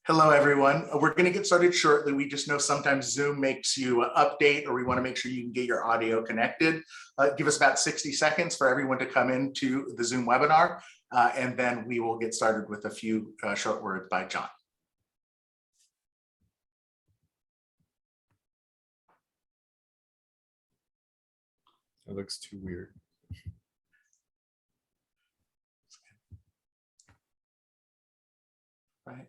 Hello, everyone. We're going to get started shortly. We just know sometimes Zoom makes you update, or we want to make sure you can get your audio connected. Give us about 60 seconds for everyone to come into the Zoom webinar, and then we will get started with a few short words by John. That looks too weird. Right.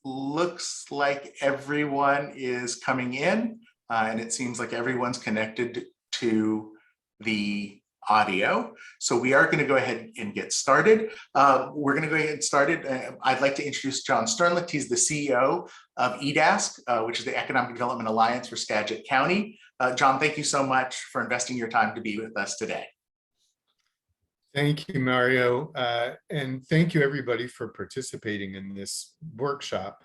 Looks like everyone is coming in, and it seems like everyone's connected to the audio. So we are going to go ahead and get started. We're going to go ahead and get started. I'd like to introduce John Sternlicht. He's the CEO of EDASC, which is the Economic Development Alliance for Skagit County. John, thank you so much for investing your time to be with us today. Thank you, Mario. And thank you, everybody, for participating in this workshop.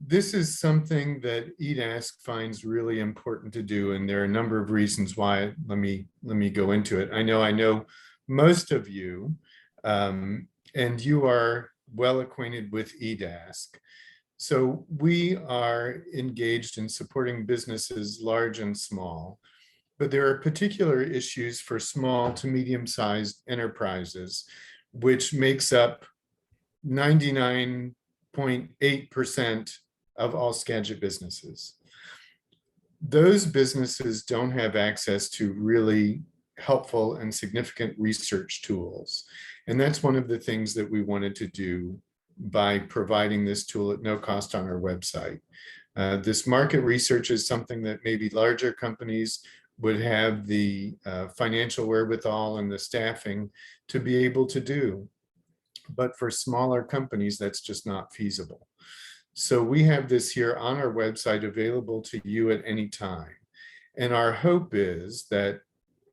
This is something that EDASC finds really important to do, and there are a number of reasons why. Let me go into it. I know most of you, and you are well acquainted with EDASC. So we are engaged in supporting businesses large and small. But there are particular issues for small to medium-sized enterprises, which makes up 99.8% of all Skagit businesses. Those businesses don't have access to really helpful and significant research tools. And that's one of the things that we wanted to do by providing this tool at no cost on our website. This market research is something that maybe larger companies would have the financial wherewithal and the staffing to be able to do. But for smaller companies, that's just not feasible. So we have this here on our website available to you at any time. And our hope is that,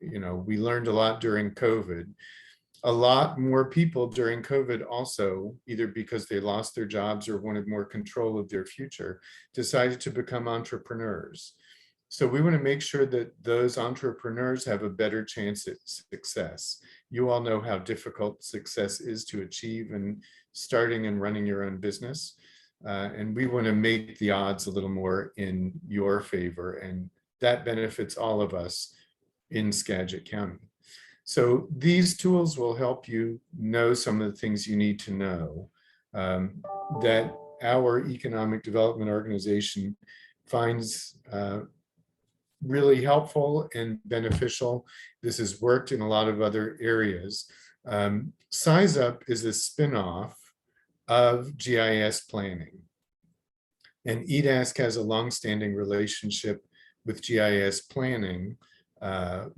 we learned a lot during COVID. A lot more people during COVID also, either because they lost their jobs or wanted more control of their future, decided to become entrepreneurs. So we want to make sure that those entrepreneurs have a better chance at success. You all know how difficult success is to achieve in starting and running your own business. And we want to make the odds a little more in your favor, and that benefits all of us in Skagit County. So these tools will help you know some of the things you need to know that our economic development organization finds really helpful and beneficial. This has worked in a lot of other areas. Size Up is a spinoff of GIS planning. And EDASC has a longstanding relationship with GIS planning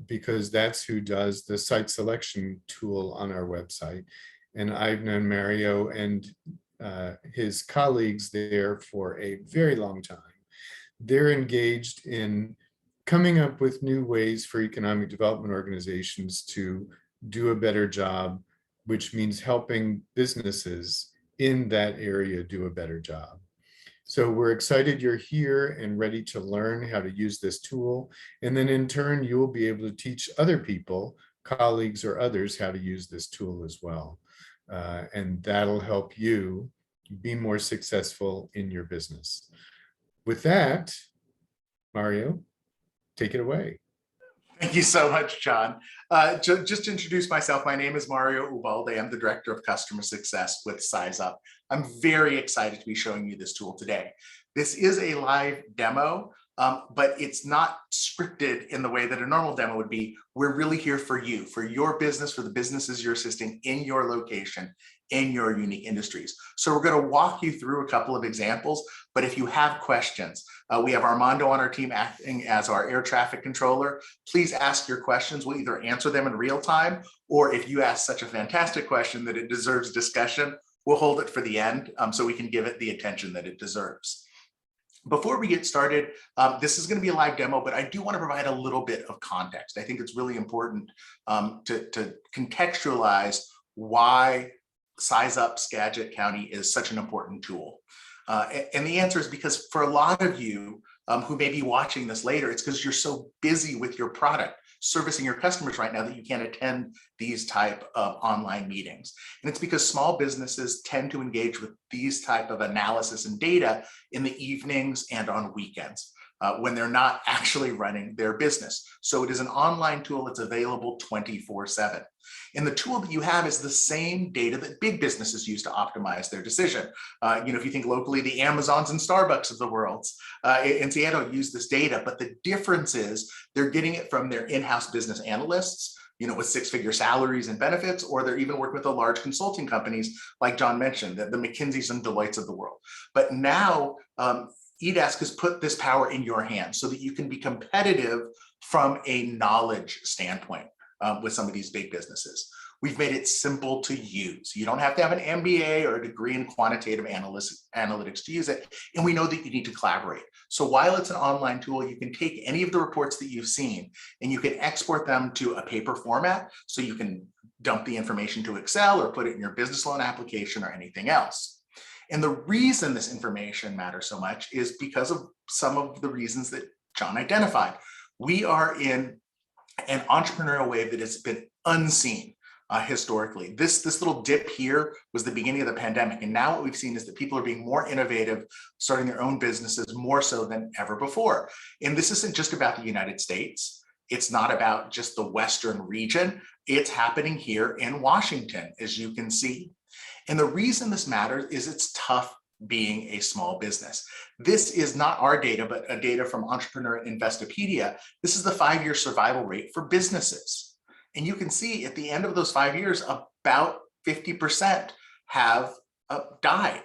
because that's who does the site selection tool on our website. And I've known Mario and his colleagues there for a very long time. They're engaged in coming up with new ways for economic development organizations to do a better job, which means helping businesses in that area do a better job. So we're excited you're here and ready to learn how to use this tool. And then in turn, you will be able to teach other people, colleagues or others, how to use this tool as well. And that'll help you be more successful in your business. With that, Mario, take it away. Thank you so much, John. Just to introduce myself, my name is Mario Ubalde. I'm the Director of Customer Success with Size Up. I'm very excited to be showing you this tool today. This is a live demo, but it's not scripted in the way that a normal demo would be. We're really here for you, for your business, for the businesses you're assisting in your location, in your unique industries. So we're going to walk you through a couple of examples, but if you have questions, we have Armando on our team acting as our air traffic controller. Please ask your questions. We'll either answer them in real time, or if you ask such a fantastic question that it deserves discussion, we'll hold it for the end so we can give it the attention that it deserves. Before we get started, this is going to be a live demo, but I do want to provide a little bit of context. I think it's really important to contextualize why Size Up Skagit County is such an important tool. And the answer is because for a lot of you who may be watching this later, it's because you're so busy with your product. servicing your customers right now that you can't attend these type of online meetings? And it's because small businesses tend to engage with these type of analysis and data in the evenings and on weekends. When they're not actually running their business. So it is an online tool that's available 24/7. And the tool that you have is the same data that big businesses use to optimize their decision. If you think locally, the Amazons and Starbucks of the world in Seattle use this data, but the difference is they're getting it from their in-house business analysts, with six-figure salaries and benefits, or they're even working with the large consulting companies, like John mentioned, the McKinseys and Deloittes of the world. But now, EDASC has put this power in your hands so that you can be competitive from a knowledge standpoint with some of these big businesses. We've made it simple to use. You don't have to have an MBA or a degree in quantitative analytics to use it. And we know that you need to collaborate. So while it's an online tool, you can take any of the reports that you've seen and you can export them to a paper format. So you can dump the information to Excel or put it in your business loan application or anything else. And the reason this information matters so much is because of some of the reasons that John identified. We are in an entrepreneurial wave that has been unseen historically. This little dip here was the beginning of the pandemic. And now what we've seen is that people are being more innovative, starting their own businesses more so than ever before. And this isn't just about the United States. It's not about just the Western region. It's happening here in Washington, as you can see. And the reason this matters is it's tough being a small business. This is not our data, but a data from Entrepreneur Investopedia. This is the 5-year survival rate for businesses. And you can see at the end of those 5 years, about 50% have died.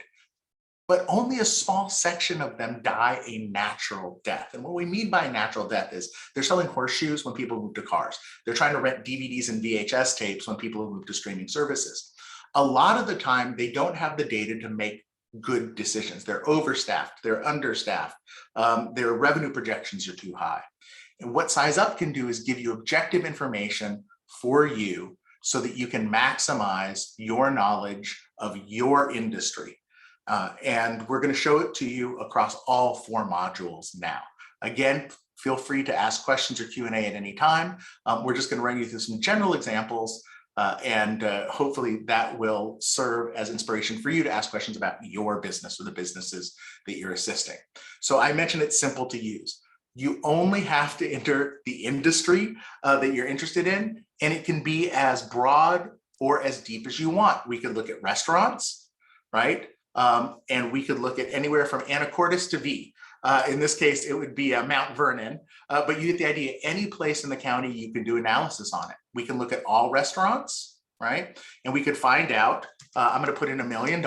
But only a small section of them die a natural death. And what we mean by natural death is they're selling horseshoes when people move to cars. They're trying to rent DVDs and VHS tapes when people move to streaming services. A lot of the time, they don't have the data to make good decisions. They're overstaffed, they're understaffed, their revenue projections are too high. And what Size Up can do is give you objective information for you so that you can maximize your knowledge of your industry. And we're going to show it to you across all 4 modules now. Again, feel free to ask questions or Q&A at any time. We're just going to run you through some general examples. And hopefully that will serve as inspiration for you to ask questions about your business or the businesses that you're assisting. So I mentioned it's simple to use. You only have to enter the industry that you're interested in, and it can be as broad or as deep as you want. We could look at restaurants, right? And we could look at anywhere from Anacortes to V. In this case, it would be Mount Vernon, but you get the idea. Any place in the county, you can do analysis on it. We can look at all restaurants, right? And we could find out, I'm going to put in $1 million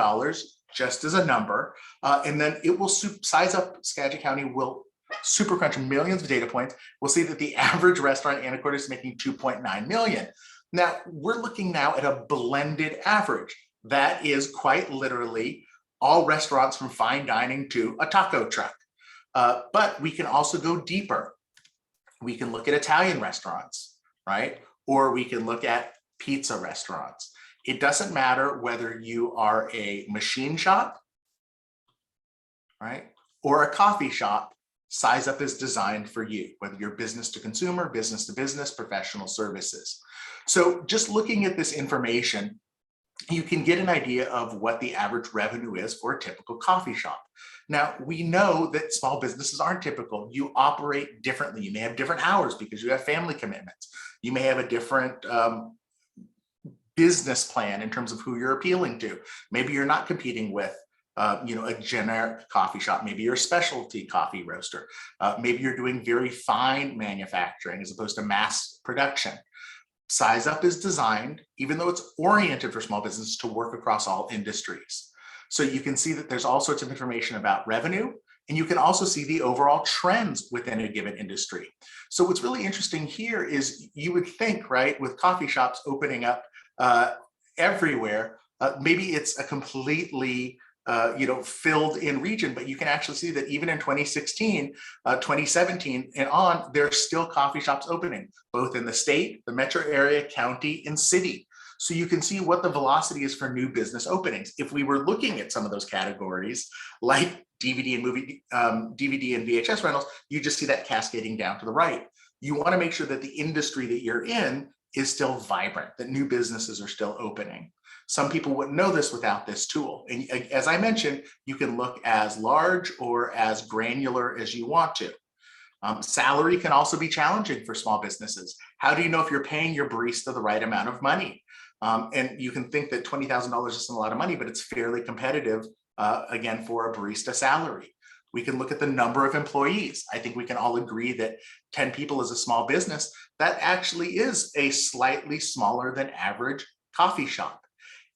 just as a number, and then it will Size Up Skagit County will super crunch millions of data points. We'll see that the average restaurant in Anacortes is making 2.9 million. Now, we're looking now at a blended average. That is quite literally all restaurants from fine dining to a taco truck. But we can also go deeper. We can look at Italian restaurants, right? Or we can look at pizza restaurants. It doesn't matter whether you are a machine shop, right? Or a coffee shop, Size Up is designed for you, whether you're business to consumer, business to business, professional services. So just looking at this information, you can get an idea of what the average revenue is for a typical coffee shop. Now, we know that small businesses aren't typical. You operate differently. You may have different hours because you have family commitments. You may have a different business plan in terms of who you're appealing to. Maybe you're not competing with a generic coffee shop. Maybe you're a specialty coffee roaster. Maybe you're doing very fine manufacturing as opposed to mass production. Size Up is designed, even though it's oriented for small businesses, to work across all industries. So you can see that there's all sorts of information about revenue, and you can also see the overall trends within a given industry. So what's really interesting here is you would think, right, with coffee shops opening up everywhere, maybe it's a completely filled in region, but you can actually see that even in 2016, 2017 and on, there's still coffee shops opening, both in the state, the metro area, county, and city. So you can see what the velocity is for new business openings. If we were looking at some of those categories, like DVD and VHS rentals, you just see that cascading down to the right. you want to make sure that the industry that you're in is still vibrant, that new businesses are still opening. Some people wouldn't know this without this tool. And as I mentioned, you can look as large or as granular as you want to. Salary can also be challenging for small businesses. How do you know if you're paying your barista the right amount of money? And you can think that $20,000 isn't a lot of money, but it's fairly competitive, again, for a barista salary. We can look at the number of employees. I think we can all agree that 10 people is a small business. That actually is a slightly smaller than average coffee shop.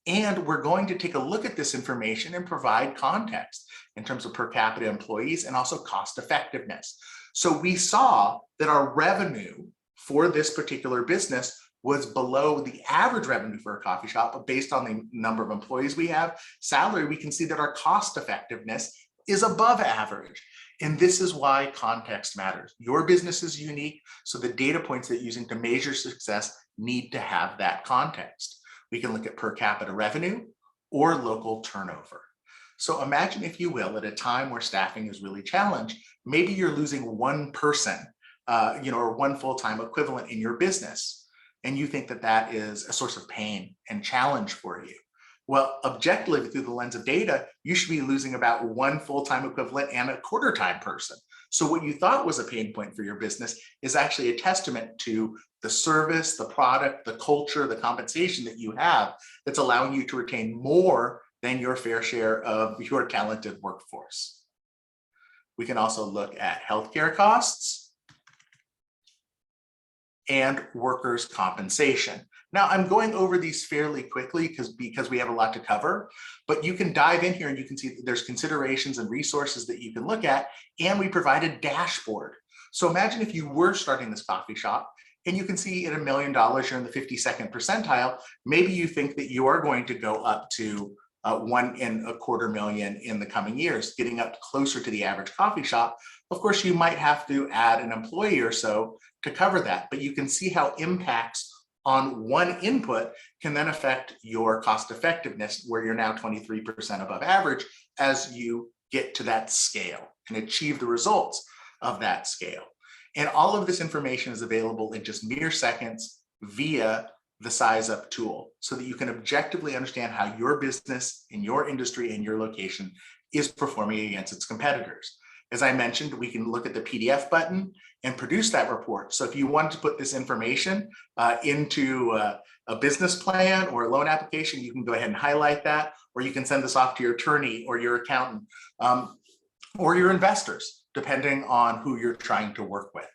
And we're going to take a look at this information and provide context in terms of per capita employees and also cost effectiveness. So we saw that our revenue for this particular business was below the average revenue for a coffee shop, but based on the number of employees we have, salary, we can see that our cost effectiveness is above average. And this is why context matters. Your business is unique, so the data points that you're using to measure success need to have that context. We can look at per capita revenue or local turnover. So imagine, if you will, at a time where staffing is really challenged, maybe you're losing one person, or one full-time equivalent in your business, and you think that that is a source of pain and challenge for you. Well, objectively, through the lens of data, you should be losing about one full-time equivalent and a quarter-time person. So what you thought was a pain point for your business is actually a testament to the service, the product, the culture, the compensation that you have that's allowing you to retain more than your fair share of your talented workforce. We can also look at healthcare costs and workers' compensation. Now, I'm going over these fairly quickly because we have a lot to cover, but you can dive in here and you can see that there's considerations and resources that you can look at, and we provide a dashboard. So imagine if you were starting this coffee shop and you can see at $1 million, you're in the 52nd percentile. Maybe you think that you are going to go up to $1.25 million in the coming years, getting up closer to the average coffee shop. Of course, you might have to add an employee or so to cover that, but you can see how impacts on one input can then affect your cost effectiveness, where you're now 23% above average as you get to that scale and achieve the results of that scale. And all of this information is available in just mere seconds via the Size Up tool, so that you can objectively understand how your business in your industry and your location is performing against its competitors. As I mentioned, we can look at the PDF button and produce that report. So if you wanted to put this information into a business plan or a loan application, you can go ahead and highlight that, or you can send this off to your attorney or your accountant or your investors, depending on who you're trying to work with.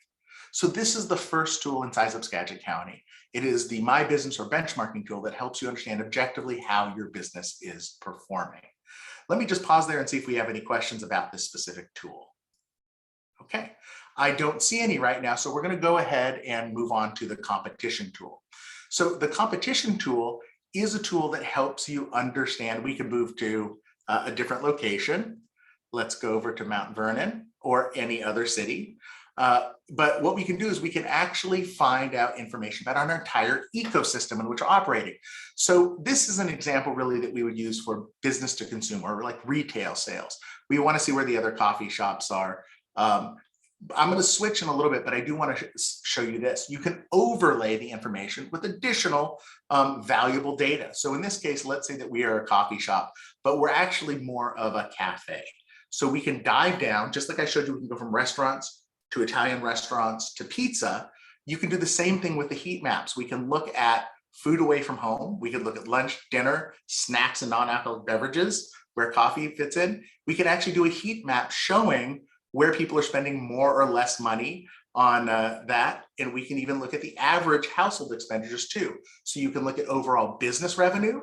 So this is the first tool in Size Up Skagit County. It is the My Business or benchmarking tool that helps you understand objectively how your business is performing. Let me just pause there and see if we have any questions about this specific tool. Okay, I don't see any right now, so we're going to go ahead and move on to the competition tool. So the competition tool is a tool that helps you understand. We can move to a different location. Let's go over to Mount Vernon or any other city. But what we can do is we can actually find out information about our entire ecosystem in which we're operating. So this is an example really that we would use for business to consumer, or like retail sales. We want to see where the other coffee shops are. I'm going to switch in a little bit, but I do want to show you this. You can overlay the information with additional valuable data. So in this case, let's say that we are a coffee shop, but we're actually more of a cafe. So we can dive down, just like I showed you, we can go from restaurants to Italian restaurants to pizza. You can do the same thing with the heat maps. We can look at food away from home. We could look at lunch, dinner, snacks, and non-alcoholic beverages where coffee fits in. We can actually do a heat map showing where people are spending more or less money on that. And we can even look at the average household expenditures too. So you can look at overall business revenue,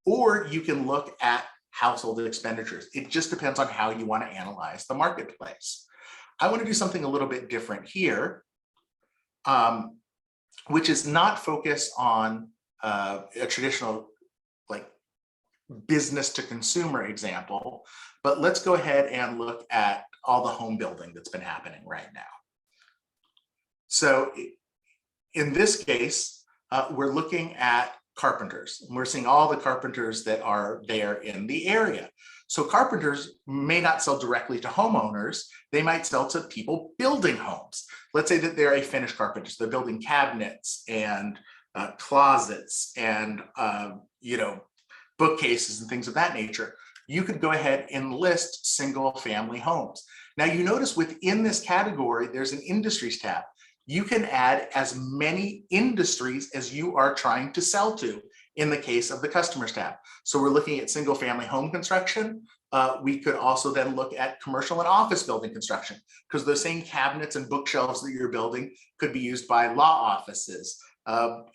or you can look at household expenditures. It just depends on how you want to analyze the marketplace. I want to do something a little bit different here, which is not focus on a traditional like business to consumer example, but let's go ahead and look at all the home building that's been happening right now. So in this case, we're looking at carpenters. And we're seeing all the carpenters that are there in the area. So carpenters may not sell directly to homeowners. They might sell to people building homes. Let's say that they're a finished carpenter. So they're building cabinets and closets and bookcases and things of that nature. You could go ahead and list single family homes. Now you notice within this category, there's an industries tab. You can add as many industries as you are trying to sell to in the case of the customers tab. So we're looking at single family home construction. We could also then look at commercial and office building construction, because those same cabinets and bookshelves that you're building could be used by law offices,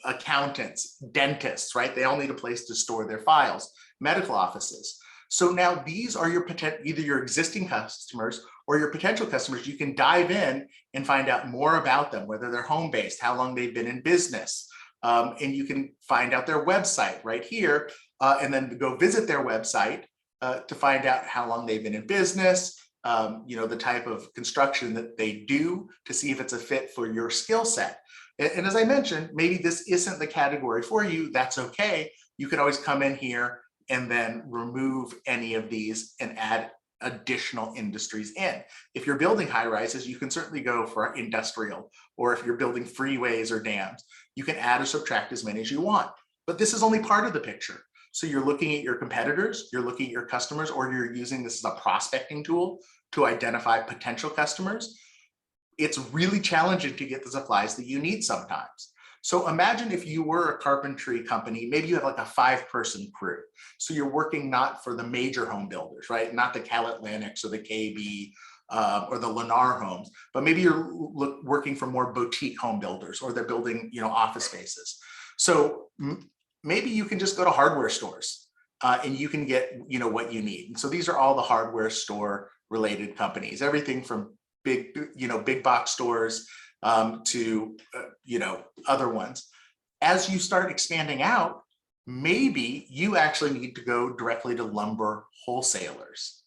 accountants, dentists, right? They all need a place to store their files, medical offices. So now these are your either your existing customers or your potential customers. You can dive in and find out more about them, whether they're home-based, how long they've been in business. And you can find out their website right here, and then go visit their website to find out how long they've been in business, the type of construction that they do, to see if it's a fit for your skill set. And as I mentioned, maybe this isn't the category for you. That's okay. You can always come in here and then remove any of these and add additional industries in. If you're building high rises, you can certainly go for industrial, or if you're building freeways or dams, you can add or subtract as many as you want. But this is only part of the picture. So you're looking at your competitors, you're looking at your customers, or you're using this as a prospecting tool to identify potential customers. It's really challenging to get the supplies that you need sometimes. So imagine if you were a carpentry company, maybe you have like a 5-person crew. So you're working not for the major home builders, right? Not the Cal Atlantics or the KB or the Lennar homes, but maybe you're working for more boutique home builders, or they're building, office spaces. So maybe you can just go to hardware stores and you can get, what you need. And so these are all the hardware store related companies, everything from big box stores to other ones. As you start expanding out, maybe you actually need to go directly to lumber wholesalers.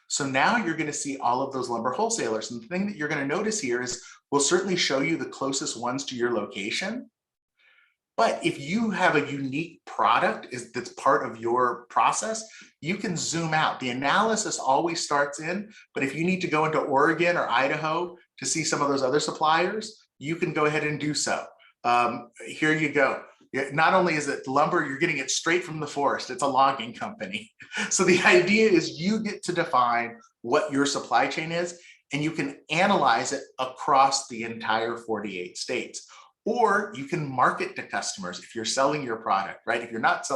So now you're going to see all of those lumber wholesalers. And the thing that you're going to notice here is we'll certainly show you the closest ones to your location. But if you have a unique product that's part of your process, you can zoom out. The analysis always starts in, but if you need to go into Oregon or Idaho to see some of those other suppliers, you can go ahead and do so. Here you go. Not only is it lumber, you're getting it straight from the forest. It's a logging company. So the idea is you get to define what your supply chain is, and you can analyze it across the entire 48 states. Or you can market to customers if you're selling your product, right? If you're not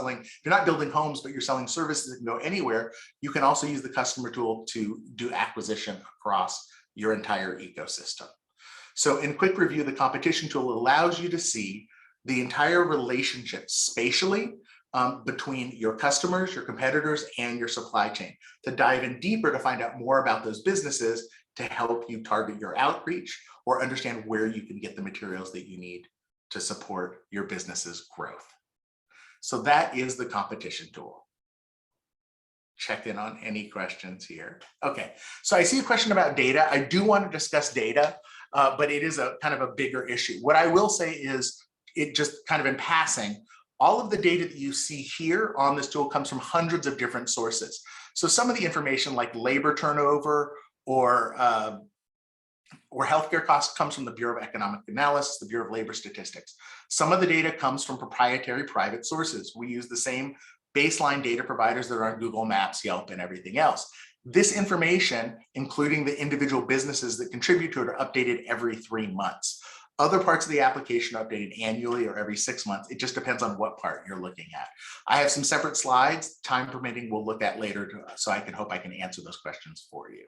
building homes, but you're selling services that can go anywhere, you can also use the customer tool to do acquisition across your entire ecosystem. So in quick review, the competition tool allows you to see the entire relationship spatially between your customers, your competitors, and your supply chain, to dive in deeper to find out more about those businesses, to help you target your outreach or understand where you can get the materials that you need to support your business's growth. So that is the competition tool. Check in on any questions here. Okay, so I see a question about data. I do want to discuss data, but it is a kind of a bigger issue. What I will say is, it just kind of in passing, all of the data that you see here on this tool comes from hundreds of different sources. So some of the information like labor turnover or healthcare costs comes from the Bureau of Economic Analysis, the Bureau of Labor Statistics. Some of the data comes from proprietary private sources. We use the same baseline data providers that are on Google Maps, Yelp, and everything else. This information, including the individual businesses that contribute to it, are updated every 3 months. Other parts of the application are updated annually or every 6 months. It just depends on what part you're looking at. I have some separate slides, time permitting, we'll look at later, so I hope I can answer those questions for you.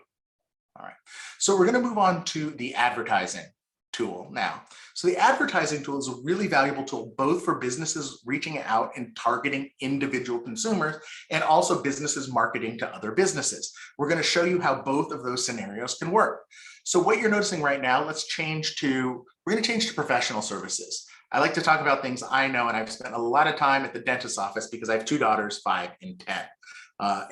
All right, so we're going to move on to the advertising tool now. So the advertising tool is a really valuable tool, both for businesses reaching out and targeting individual consumers, and also businesses marketing to other businesses. We're going to show you how both of those scenarios can work. So what you're noticing right now, we're going to change to professional services. I like to talk about things I know, and I've spent a lot of time at the dentist's office because I have 2 daughters, 5 and 10.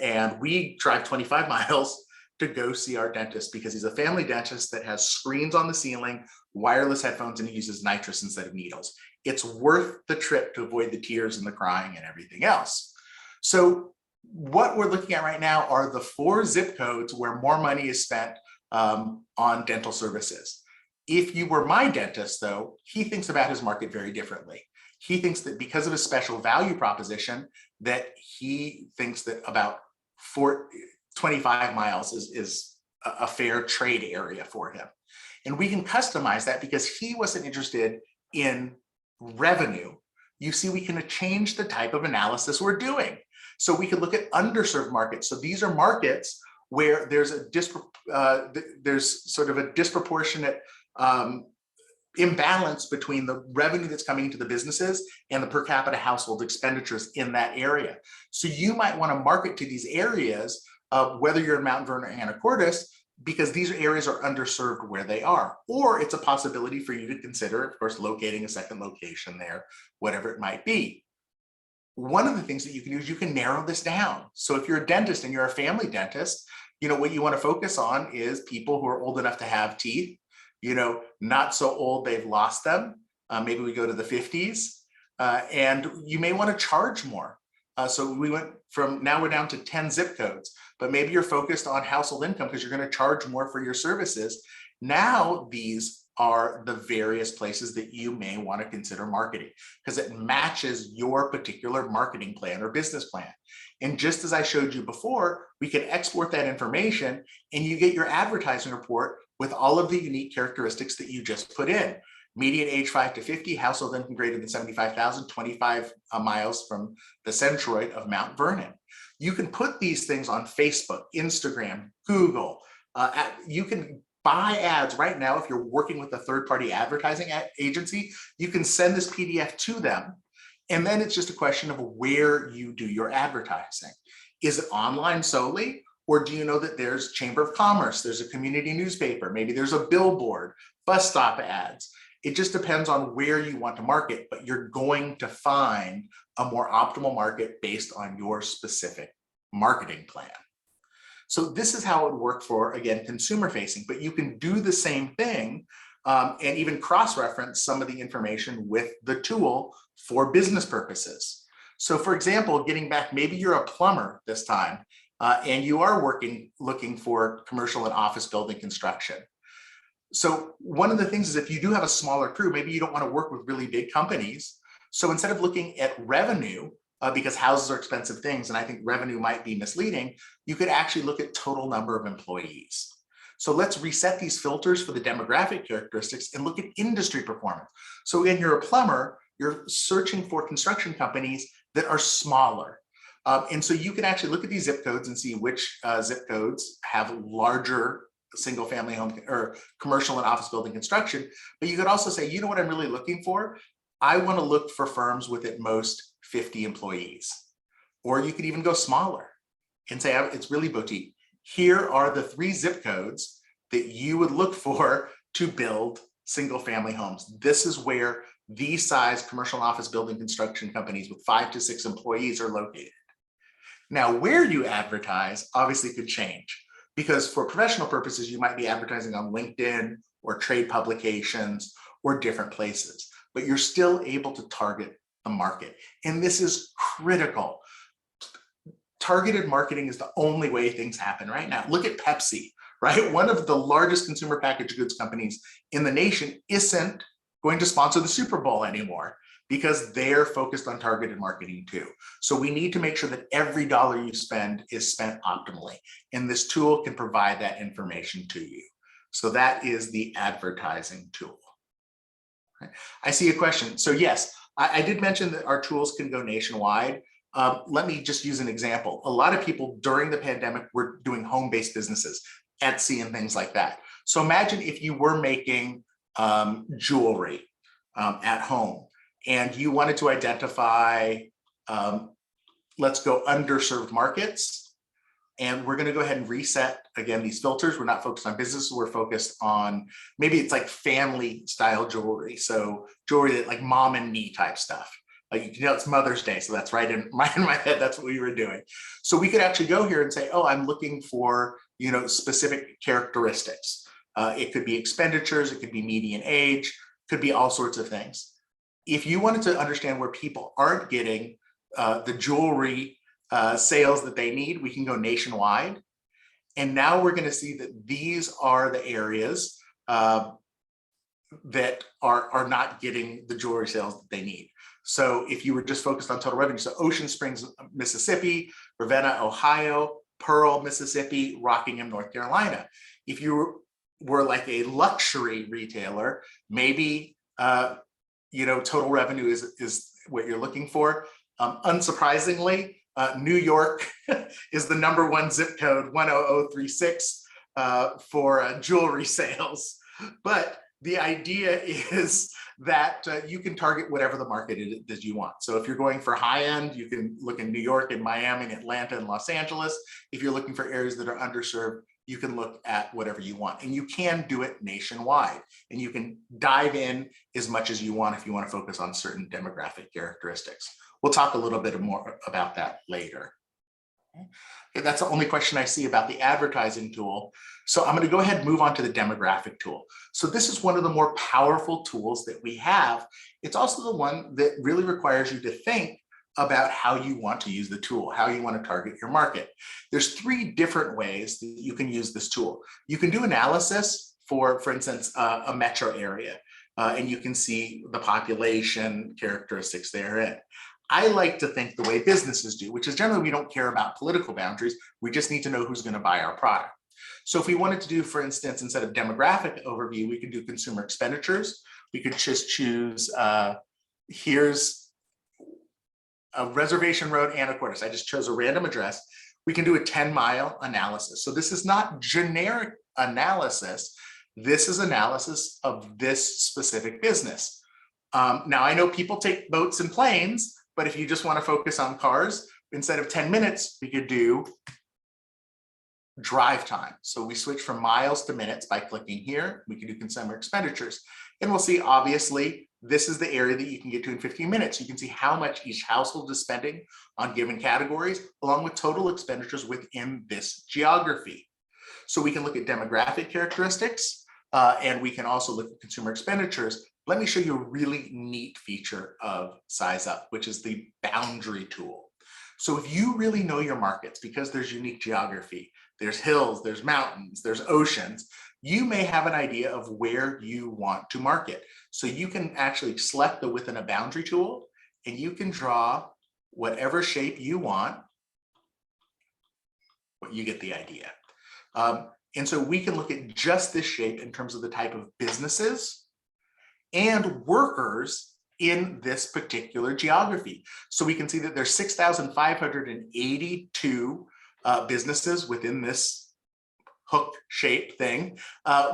And we drive 25 miles to go see our dentist because he's a family dentist that has screens on the ceiling, wireless headphones, and he uses nitrous instead of needles. It's worth the trip to avoid the tears and the crying and everything else. So what we're looking at right now are the 4 zip codes where more money is spent on dental services. If you were my dentist, though, he thinks about his market very differently. He thinks that because of his special value proposition, that he thinks that about 25 miles is a fair trade area for him. And we can customize that because he wasn't interested in revenue. You see, we can change the type of analysis we're doing. So we could look at underserved markets. So these are markets where there's sort of a disproportionate imbalance between the revenue that's coming into the businesses and the per capita household expenditures in that area. So you might want to market to these areas, whether you're in Mount Vernon or Anacortes, because these areas are underserved where they are. Or it's a possibility for you to consider, of course, locating a second location there, whatever it might be. One of the things that you can do is you can narrow this down. So if you're a dentist and you're a family dentist, what you want to focus on is people who are old enough to have teeth, not so old they've lost them. Maybe we go to the 50s, and you may want to charge more. So we went from, now we're down to 10 zip codes, but maybe you're focused on household income because you're going to charge more for your services. Now these are the various places that you may want to consider marketing because it matches your particular marketing plan or business plan. And just as I showed you before, we can export that information and you get your advertising report with all of the unique characteristics that you just put in. Median age 5 to 50, household income greater than 75,000, 25 miles from the centroid of Mount Vernon. You can put these things on Facebook, Instagram, Google. You can buy ads right now. If you're working with a third-party advertising agency, you can send this PDF to them. And then it's just a question of where you do your advertising. Is it online solely? Or do you know that there's Chamber of Commerce, there's a community newspaper, maybe there's a billboard, bus stop ads. It just depends on where you want to market, but you're going to find a more optimal market based on your specific marketing plan. So this is how it would work for, again, consumer facing, but you can do the same thing and even cross-reference some of the information with the tool for business purposes. So for example, getting back, maybe you're a plumber this time and you are looking for commercial and office building construction. So one of the things is if you do have a smaller crew, maybe you don't want to work with really big companies. So instead of looking at revenue, because houses are expensive things, and I think revenue might be misleading, you could actually look at total number of employees. So let's reset these filters for the demographic characteristics and look at industry performance. So again, you're a plumber, you're searching for construction companies that are smaller. And so you can actually look at these zip codes and see which zip codes have larger single family home or commercial and office building construction. But you could also say, you know what I'm really looking for? I want to look for firms with at most 50 employees. Or you could even go smaller and say, it's really boutique. Here are the 3 zip codes that you would look for to build single family homes. This is where these size commercial office building construction companies with 5 to 6 employees are located. Now, where you advertise obviously could change because for professional purposes, you might be advertising on LinkedIn or trade publications or different places, but you're still able to target the market. And this is critical. Targeted marketing is the only way things happen right now. Look at Pepsi, right? One of the largest consumer packaged goods companies in the nation isn't going to sponsor the Super Bowl anymore because they're focused on targeted marketing too. So we need to make sure that every dollar you spend is spent optimally. And this tool can provide that information to you. So that is the advertising tool. I see a question. So yes, I did mention that our tools can go nationwide. Let me just use an example. A lot of people during the pandemic were doing home-based businesses, Etsy and things like that. So imagine if you were making jewelry at home and you wanted to identify, let's go underserved markets. And we're going to go ahead and reset, again, these filters. We're not focused on business. We're focused on, maybe it's like family style jewelry. So jewelry that like mom and me type stuff. Like, it's Mother's Day. So that's right in my head. That's what we were doing. So we could actually go here and say, oh, I'm looking for, specific characteristics. It could be expenditures. It could be median age. Could be all sorts of things. if you wanted to understand where people aren't getting the jewelry sales that they need, we can go nationwide. And now we're going to see that these are the areas that are not getting the jewelry sales that they need. So if you were just focused on total revenue, so Ocean Springs, Mississippi, Ravenna, Ohio, Pearl, Mississippi, Rockingham, North Carolina. If you were like a luxury retailer, maybe total revenue is what you're looking for. Unsurprisingly, New York is the #1 zip code, 10036 for jewelry sales. But the idea is that you can target whatever the market is that you want. So if you're going for high end, you can look in New York and Miami and Atlanta and Los Angeles. If you're looking for areas that are underserved, you can look at whatever you want, and you can do it nationwide, and you can dive in as much as you want if you want to focus on certain demographic characteristics. We'll talk a little bit more about that later. Okay, that's the only question I see about the advertising tool. So I'm going to go ahead and move on to the demographic tool. So this is one of the more powerful tools that we have. It's also the one that really requires you to think about how you want to use the tool, how you want to target your market. There's 3 different ways that you can use this tool. You can do analysis for instance, a metro area, and you can see the population characteristics therein. I like to think the way businesses do, which is generally we don't care about political boundaries. We just need to know who's going to buy our product. So if we wanted to do, for instance, instead of demographic overview, we could do consumer expenditures. We could just choose, here's a Reservation Road, Anacortes. I just chose a random address. We can do a 10-mile analysis. So this is not generic analysis. This is analysis of this specific business. Now, I know people take boats and planes, but if you just want to focus on cars, instead of 10 minutes, we could do drive time. So we switch from miles to minutes by clicking here. We can do consumer expenditures. And we'll see, obviously, this is the area that you can get to in 15 minutes. You can see how much each household is spending on given categories, along with total expenditures within this geography. So we can look at demographic characteristics, and we can also look at consumer expenditures. Let me show you a really neat feature of Size Up, which is the boundary tool. So if you really know your markets, because there's unique geography, there's hills, there's mountains, there's oceans, you may have an idea of where you want to market. So you can actually select the within a boundary tool, and you can draw whatever shape you want. You get the idea. And so we can look at just this shape in terms of the type of businesses and workers in this particular geography. So we can see that there's 6,582 businesses within this hook shape thing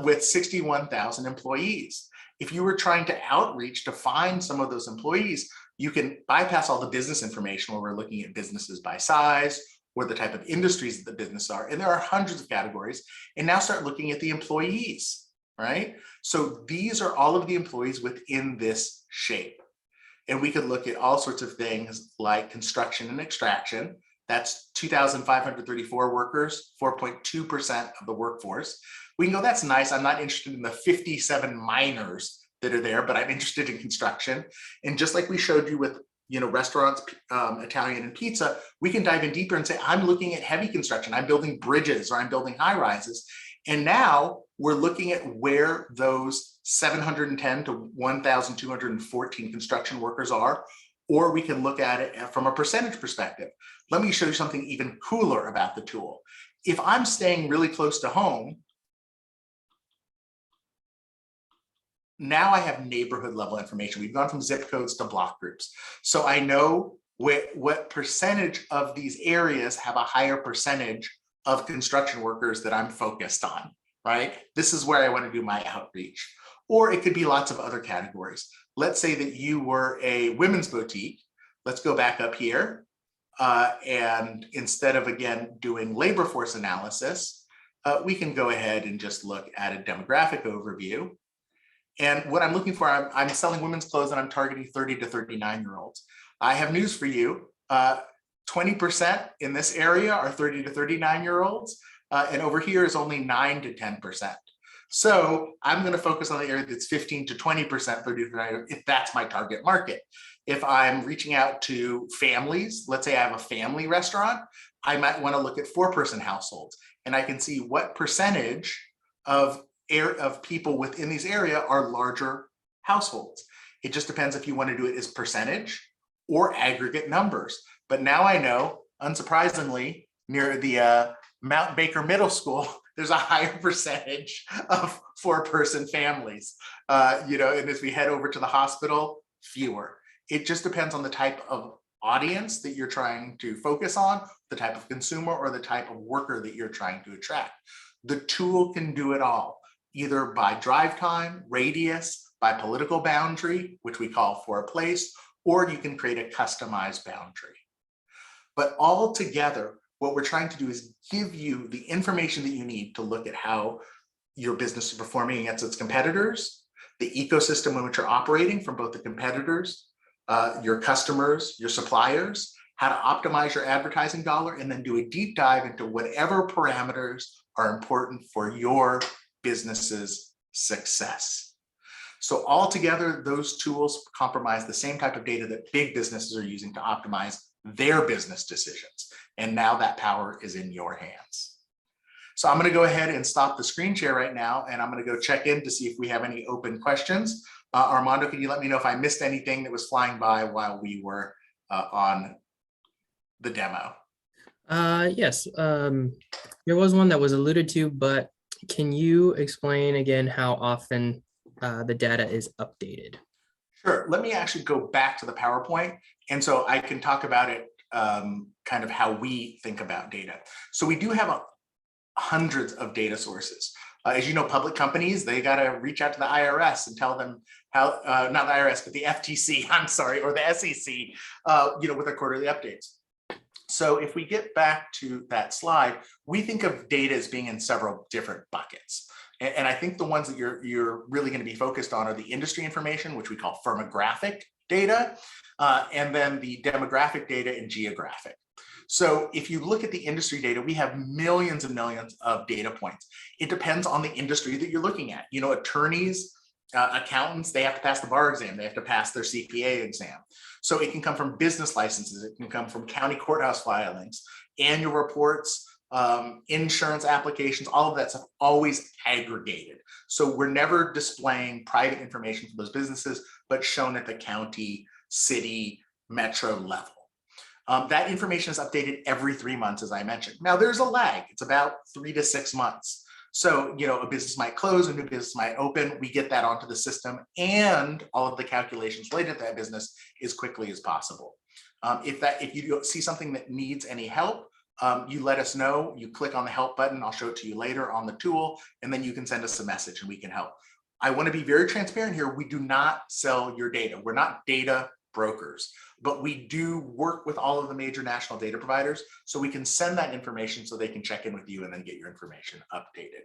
with 61,000 employees. If you were trying to outreach to find some of those employees, you can bypass all the business information where we're looking at businesses by size or the type of industries that the business are. And there are hundreds of categories, and now start looking at the employees. Right? So these are all of the employees within this shape. And we could look at all sorts of things like construction and extraction. That's 2,534 workers, 4.2% of the workforce. We can go, that's nice. I'm not interested in the 57 miners that are there, but I'm interested in construction. And just like we showed you with restaurants, Italian and pizza, we can dive in deeper and say, I'm looking at heavy construction. I'm building bridges, or I'm building high rises. And now we're looking at where those 710 to 1,214 construction workers are, or we can look at it from a percentage perspective. Let me show you something even cooler about the tool. If I'm staying really close to home, now I have neighborhood level information. We've gone from zip codes to block groups. So I know what percentage of these areas have a higher percentage of construction workers that I'm focused on, right? This is where I want to do my outreach. Or it could be lots of other categories. Let's say that you were a women's boutique. Let's go back up here. And instead of, again, doing labor force analysis, we can go ahead and just look at a demographic overview. And what I'm looking for, I'm selling women's clothes, and I'm targeting 30 to 39-year-olds. I have news for you. 20% in this area are 30 to 39-year-olds, and over here is only 9 to 10%. So I'm going to focus on the area that's 15 to 20%, 30 to 30, if that's my target market. If I'm reaching out to families, let's say I have a family restaurant, I might want to look at 4-person households, and I can see what percentage of people within these area are larger households. It just depends if you want to do it as percentage or aggregate numbers. But now I know, unsurprisingly, near the Mount Baker Middle School, there's a higher percentage of 4-person families. And as we head over to the hospital, fewer. It just depends on the type of audience that you're trying to focus on, the type of consumer or the type of worker that you're trying to attract. The tool can do it all, either by drive time, radius, by political boundary, which we call for a place, or you can create a customized boundary. But all together, what we're trying to do is give you the information that you need to look at how your business is performing against its competitors, the ecosystem in which you're operating from both the competitors, your customers, your suppliers, how to optimize your advertising dollar, and then do a deep dive into whatever parameters are important for your business's success. So altogether, those tools comprise the same type of data that big businesses are using to optimize their business decisions. And now that power is in your hands. So I'm going to go ahead and stop the screen share right now, and I'm going to go check in to see if we have any open questions. Armando, can you let me know if I missed anything that was flying by while we were on the demo? Yes, there was one that was alluded to, but can you explain again how often the data is updated? Sure. Let me actually go back to the PowerPoint, and so I can talk about it, kind of how we think about data. So we do have hundreds of data sources. As you know, public companies, they got to reach out to the IRS and tell them how, not the IRS, but the FTC, I'm sorry, or the SEC, with their quarterly updates. So if we get back to that slide, we think of data as being in several different buckets. And I think the ones that you're really going to be focused on are the industry information, which we call firmographic data, and then the demographic data and geographic. So if you look at the industry data, we have millions and millions of data points. It depends on the industry that you're looking at. Attorneys, accountants, they have to pass the bar exam. They have to pass their CPA exam. So it can come from business licenses. It can come from county courthouse filings, annual reports, insurance applications, all of that stuff always aggregated. So we're never displaying private information for those businesses, but shown at the county, city, metro level. That information is updated every 3 months, as I mentioned. Now there's a lag. It's about 3 to 6 months. So, a business might close, a new business might open. We get that onto the system, and all of the calculations related to that business as quickly as possible. If you see something that needs any help, you let us know. You click on the help button. I'll show it to you later on the tool, and then you can send us a message and we can help. I want to be very transparent here. We do not sell your data. We're not data brokers, but we do work with all of the major national data providers, so we can send that information so they can check in with you and then get your information updated.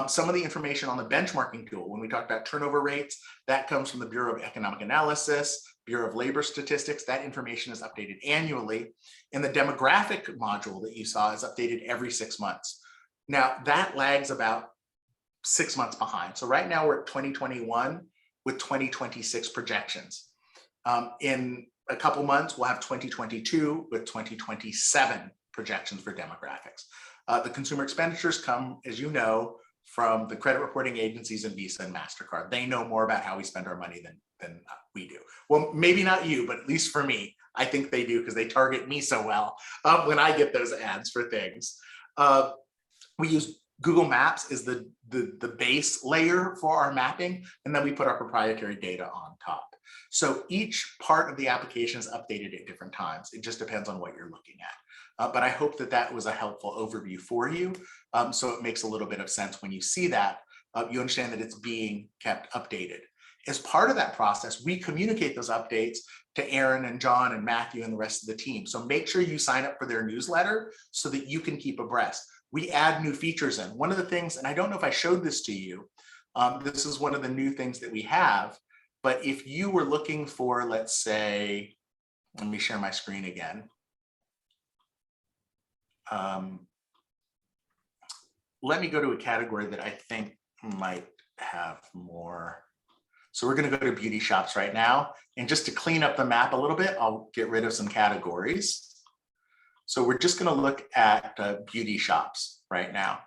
Some of the information on the benchmarking tool, when we talk about turnover rates, that comes from the Bureau of Economic Analysis, Bureau of Labor Statistics. That information is updated annually. And the demographic module that you saw is updated every 6 months. Now that lags about 6 months behind. So right now we're at 2021 with 2026 projections. In a couple months, we'll have 2022 with 2027 projections for demographics. The consumer expenditures come, as you know, from the credit reporting agencies and Visa and MasterCard. They know more about how we spend our money than we do. Well, maybe not you, but at least for me, I think they do, because they target me so well when I get those ads for things. We use Google Maps as the base layer for our mapping, and then we put our proprietary data on top. So each part of the application is updated at different times. It just depends on what you're looking at. But I hope that was a helpful overview for you. So it makes a little bit of sense when you see that. You understand that it's being kept updated. As part of that process, we communicate those updates to Aaron and John and Matthew and the rest of the team. So make sure you sign up for their newsletter so that you can keep abreast. We add new features in. One of the things, and I don't know if I showed this to you, this is one of the new things that we have, but if you were looking for, let's say, let me share my screen again. Let me go to a category that I think might have more. So we're going to go to beauty shops right now. And just to clean up the map a little bit, I'll get rid of some categories. So we're just going to look at beauty shops right now.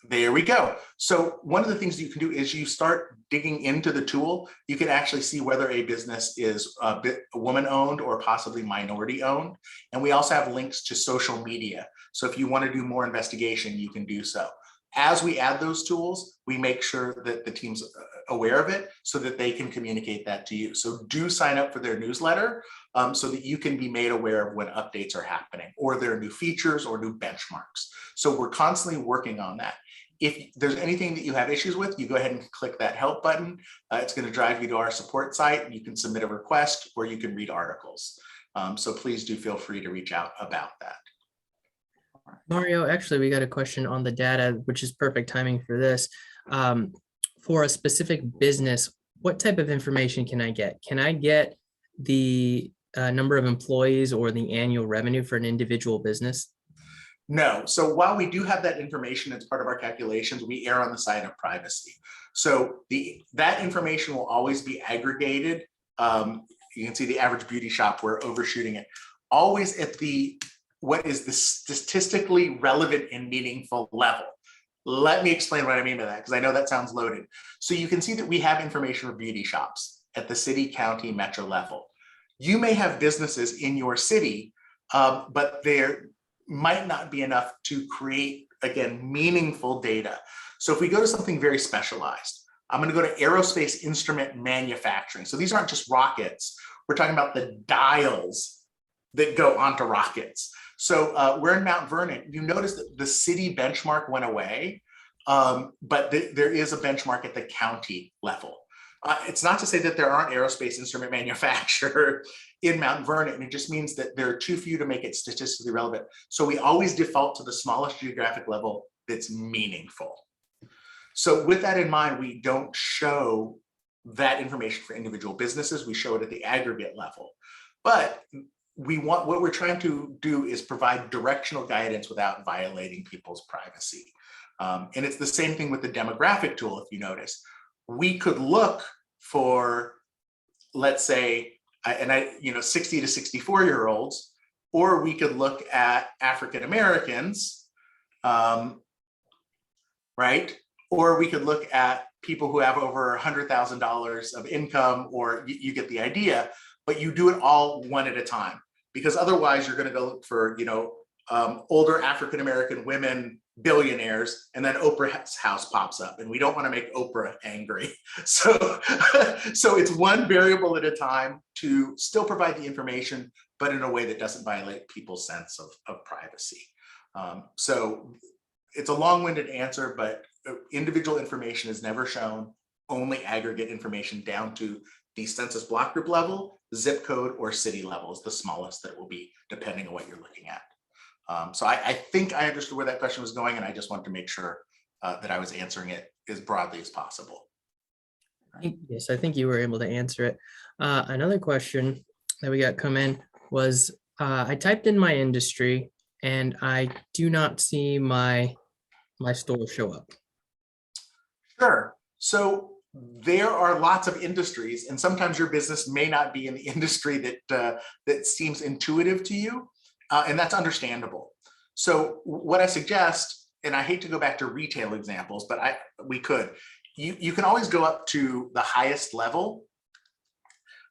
There we go. So one of the things you can do is you start digging into the tool. You can actually see whether a business is a woman owned or possibly minority owned. And we also have links to social media. So if you want to do more investigation, you can do so. As we add those tools, we make sure that the team's aware of it so that they can communicate that to you. So do sign up for their newsletter so that you can be made aware of when updates are happening or their new features or new benchmarks. So we're constantly working on that. If there's anything that you have issues with, you go ahead and click that help button. It's going to drive you to our support site. You can submit a request or you can read articles. So please do feel free to reach out about that. Mario, actually, we got a question on the data, which is perfect timing for this. For a specific business, what type of information can I get? Can I get the number of employees or the annual revenue for an individual business? No. So while we do have that information as part of our calculations, we err on the side of privacy. So that information will always be aggregated. You can see the average beauty shop, we're overshooting it. Always at what is the statistically relevant and meaningful level. Let me explain what I mean by that, because I know that sounds loaded. So you can see that we have information for beauty shops at the city, county, metro level. You may have businesses in your city, but there might not be enough to create, again, meaningful data. So if we go to something very specialized, I'm going to go to aerospace instrument manufacturing. So these aren't just rockets. We're talking about the dials that go onto rockets. So we're in Mount Vernon. You notice that the city benchmark went away, but there is a benchmark at the county level. It's not to say that there aren't aerospace instrument manufacturers in Mount Vernon. It just means that there are too few to make it statistically relevant. So we always default to the smallest geographic level that's meaningful. So with that in mind, we don't show that information for individual businesses. We show it at the aggregate level. But what we're trying to do is provide directional guidance without violating people's privacy. And it's the same thing with the demographic tool, if you notice. We could look for, let's say, 60 to 64-year-olds, or we could look at African Americans, right? Or we could look at people who have over $100,000 of income, or you get the idea, but you do it all one at a time, because otherwise you're going to go look for, older African American women billionaires, and then Oprah's house pops up, and we don't want to make Oprah angry. So it's one variable at a time to still provide the information, but in a way that doesn't violate people's sense of privacy. So it's a long-winded answer, but individual information is never shown, only aggregate information down to the census block group level, zip code, or city level is the smallest that will be, depending on what you're looking at. So I think I understood where that question was going, and I just wanted to make sure that I was answering it as broadly as possible. Yes, I think you were able to answer it. Another question that we got come in was, I typed in my industry and I do not see my store show up. Sure. So there are lots of industries, and sometimes your business may not be in the industry that seems intuitive to you. And that's understandable. So what I suggest, and I hate to go back to retail examples, but we could, you can always go up to the highest level.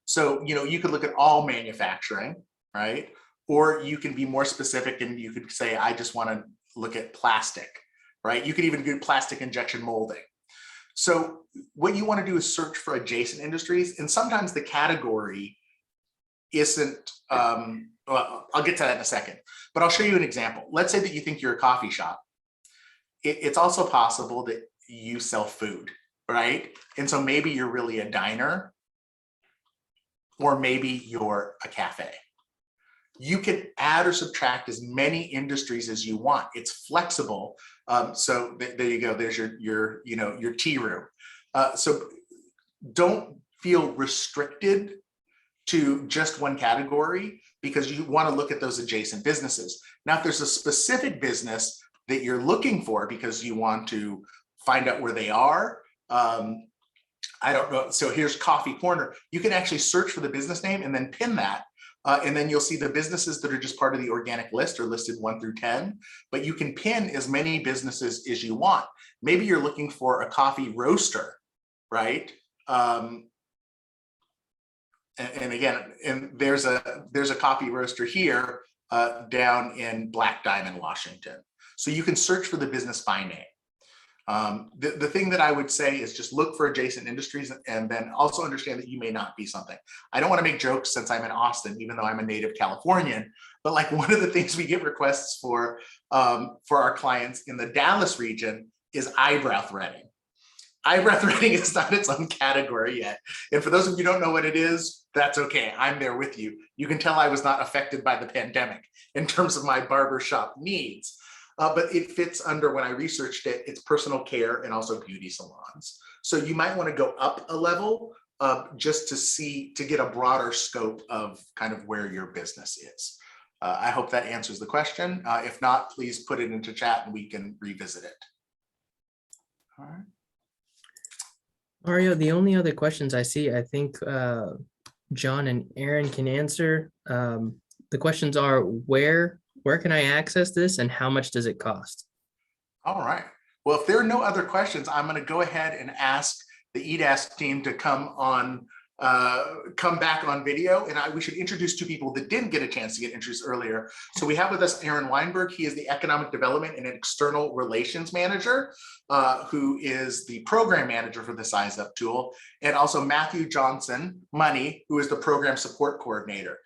So, you could look at all manufacturing, right? Or you can be more specific and you could say, I just want to look at plastic, right? You could even do plastic injection molding. So what you want to do is search for adjacent industries. And sometimes the category isn't, well, I'll get to that in a second, but I'll show you an example. Let's say that you think you're a coffee shop. It's also possible that you sell food, right? And so maybe you're really a diner, or maybe you're a cafe. You can add or subtract as many industries as you want. It's flexible. So there you go. There's your tea room. So don't feel restricted to just one category, because you want to look at those adjacent businesses. Now, if there's a specific business that you're looking for because you want to find out where they are. I don't know. So here's Coffee Corner. You can actually search for the business name and then pin that. And then you'll see the businesses that are just part of the organic list are listed 1 through 10, but you can pin as many businesses as you want. Maybe you're looking for a coffee roaster, right? And again, and there's a coffee roaster here down in Black Diamond, Washington. So you can search for the business by name. The thing that I would say is just look for adjacent industries and then also understand that you may not be something. I don't want to make jokes since I'm in Austin, even though I'm a native Californian, but like one of the things we get requests for our clients in the Dallas region is eyebrow threading. Eyebrow threading is not its own category yet. And for those of you who don't know what it is, that's okay. I'm there with you. You can tell I was not affected by the pandemic in terms of my barbershop needs. But it fits under, when I researched it, it's personal care and also beauty salons. So you might want to go up a level just to get a broader scope of kind of where your business is. I hope that answers the question. If not, please put it into chat and we can revisit it. All right. Mario, the only other questions I see, I think John and Aaron can answer. The questions are, where can I access this and how much does it cost? All right. Well, if there are no other questions, I'm going to go ahead and ask the EDASC team to come back on video. And we should introduce two people that didn't get a chance to get introduced earlier. So we have with us Aaron Weinberg. He is the Economic Development and External Relations Manager, who is the Program Manager for the Size Up tool. And also Matthew Johnson, Money, who is the Program Support Coordinator.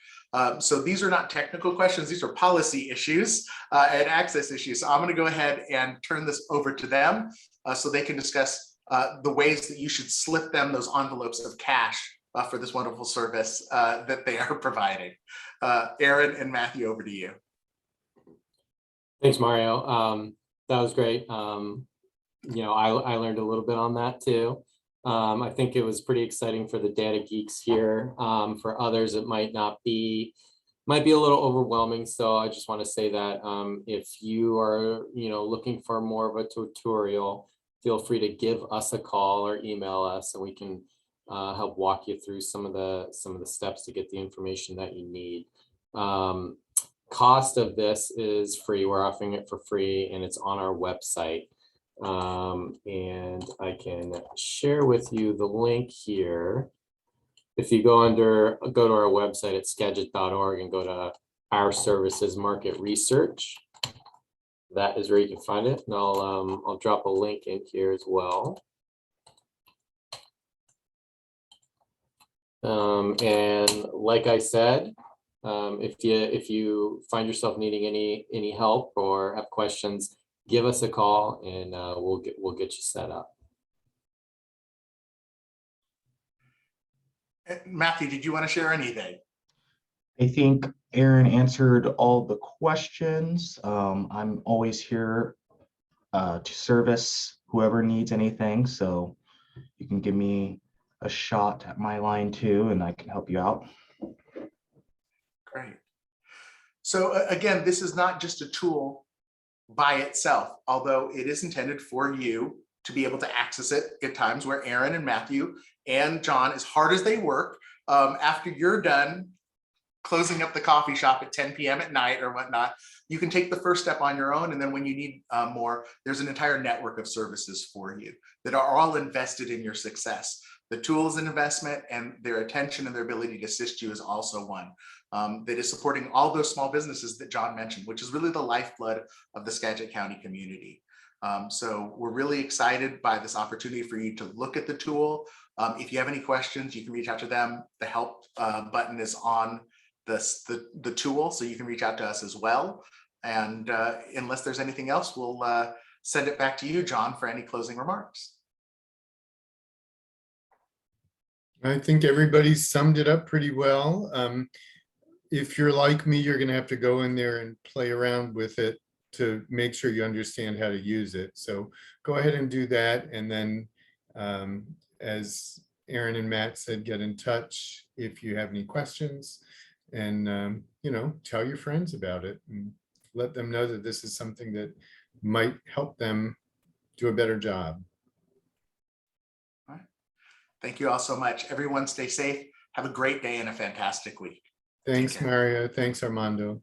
So these are not technical questions, these are policy issues and access issues. So I'm going to go ahead and turn this over to them so they can discuss the ways that you should slip them those envelopes of cash for this wonderful service that they are providing. Aaron and Matthew, over to you. Thanks, Mario. That was great. You know, I learned a little bit on that too. I think it was pretty exciting for the data geeks here. For others, it might be a little overwhelming. So I just want to say that if you are, looking for more of a tutorial, feel free to give us a call or email us, and we can help walk you through some of the steps to get the information that you need. Cost of this is free. We're offering it for free, and it's on our website. And I can share with you the link here. If you go to our website at skagit.org and go to our services market research, that is where you can find it. And I'll drop a link in here as well. And like I said, if you find yourself needing any help or have questions, give us a call and we'll get you set up. Matthew, did you want to share anything? I think Aaron answered all the questions. I'm always here to service whoever needs anything. So you can give me a shot at my line too, and I can help you out. Great. So again, this is not just a tool by itself, although it is intended for you to be able to access it at times where Aaron and Matthew and John, as hard as they work, after you're done closing up the coffee shop at 10 p.m. at night or whatnot, you can take the first step on your own. And then when you need more, there's an entire network of services for you that are all invested in your success. The tool is an investment, and their attention and their ability to assist you is also one that is supporting all those small businesses that John mentioned, which is really the lifeblood of the Skagit County community. So we're really excited by this opportunity for you to look at the tool. If you have any questions, you can reach out to them. The help button is on the tool, so you can reach out to us as well. And unless there's anything else, we'll send it back to you, John, for any closing remarks. I think everybody summed it up pretty well. If you're like me, you're going to have to go in there and play around with it to make sure you understand how to use it. So go ahead and do that. And then as Aaron and Matt said, get in touch if you have any questions, and tell your friends about it and let them know that this is something that might help them do a better job. Thank you all so much. Everyone stay safe. Have a great day and a fantastic week. Thanks, care. Mario. Thanks, Armando.